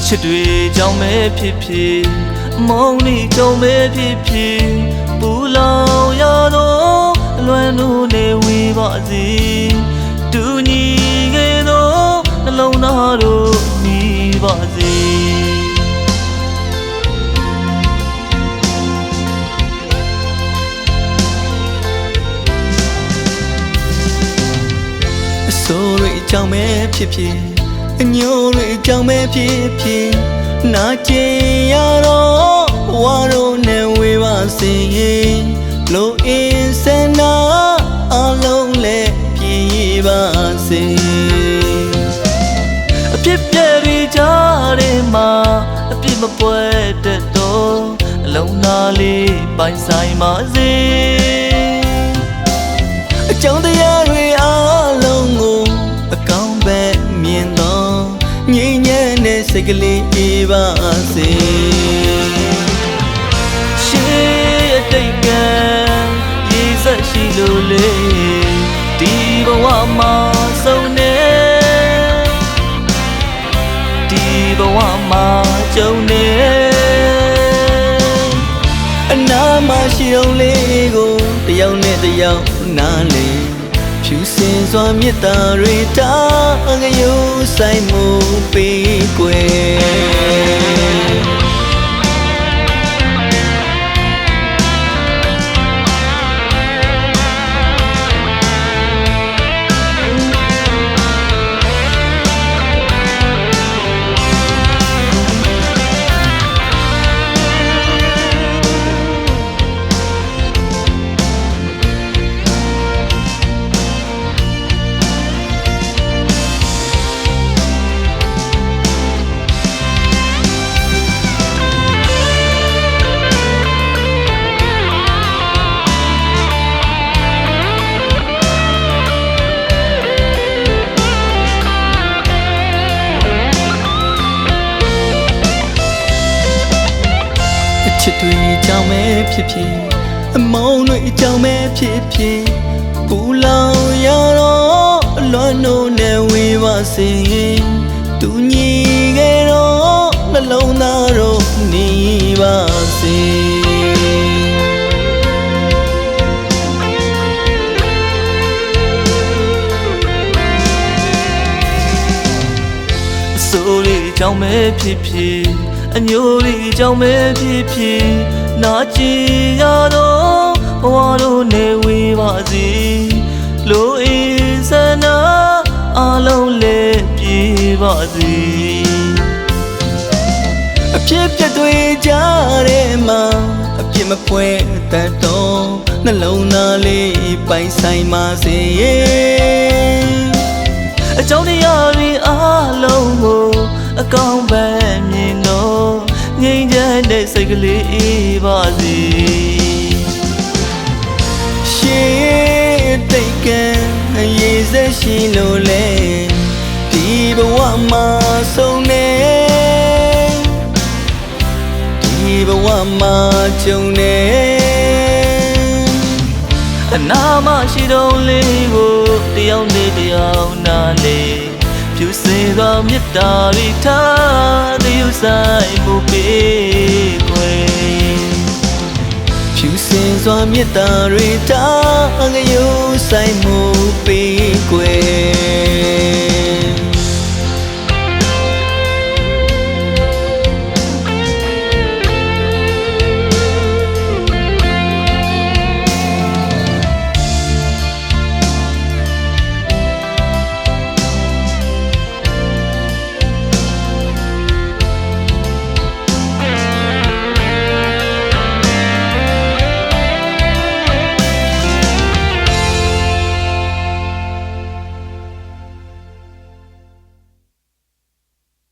ချစ်တွေကြောင့်ပဲဖြစ်ဖြစ်မုန်းနေကြုံပဲဖြစ်ဖြစ်ပူလောင်ရတော့အလွမ်းလို့နေဝေးပါစေတူညီခဲ့တော့နှလုံးသားတို့ညီပါစေအဆိုးတွေကြောင့်ပဲဖြစ်ဖြစ်အညိုးတွေကြောင့်ပဲဖြစ်ဖြစ်နာကျင်ရတော့ဘဝတို့နဲ့ဝေးပါစေလို့အင်းစင်နာအလုံးနဲ့ပြေးပါစေအဖြစ်ပြဲတွေကြားထဲမှာအပြစ်မပွဲတတ်တော့အလုံးသားလေးပိုင်ဆိုင်ပါစေအကြောင်းတရားတွေအလုံးကိုအကောင်းပဲမြင်တော့ငြိမ်းချမ်းတဲ့စိတ်ကလေးအေးပါစေရှေးအတိတ်ကရေးဆက်ရှိလို့လေဒီဘဝမှာဆုံးနေဒီဘဝမှာကြုံနေအနာမရှိတော့လေးကိုတယောက်နဲ့တယောက်နားလေဖြူစင်စွာမြတ်တာတွေတာငရုံဆိုင်မှုပေးကွယ်ချစ်တွေကြောင့်ပဲဖြစ်ဖြစ်အမုန်းတွေကြောင့်ပဲဖြစ်ဖြစ်ပူလောင်ရတော့အလွမ်းတို့နဲ့ဝေးပါစေတူညီခဲ့တော့နှလုံးသားတို့နေပါစေအဆိုးတွေကြောင့်ပဲဖြစ်ဖြစ်အညိုးလေးကြောင့်ပဲဖြစ်ဖြစ်နာကျင်ရတော့ဘဝတို့နေဝေးပါစေလို့အင်းစနာအလုံးလေးပြေပါစေအဖြစ်ပြတွေကြားထဲမှာအပြစ်မပွဲတတ်တော့နှလုံးသားလေးပိုင်ဆိုင်ပါစေအကြောင်းတရားတွေအလုံးကိုအကောင်းပဲမြင်တော့ငြိမ်းချမ်းတဲ့စိတ်ကလေးအေးပါစေရှေးတိတ်ကံရေးစက်ရှိလို့လေဒီဘဝမှာဆုံးနေဒီဘဝမှာကြုံနေအနာမရှိတော့လေးကိုတယောက်နဲ့တယောက်နားလေဖြူစင်သောမြတ်တာတွေထားသည်ဥဆိုင်မှုပေးခွေဖြူစင်စွာမြတ်တာတွေထားငရုံဆိုင်မှုပေးခွေ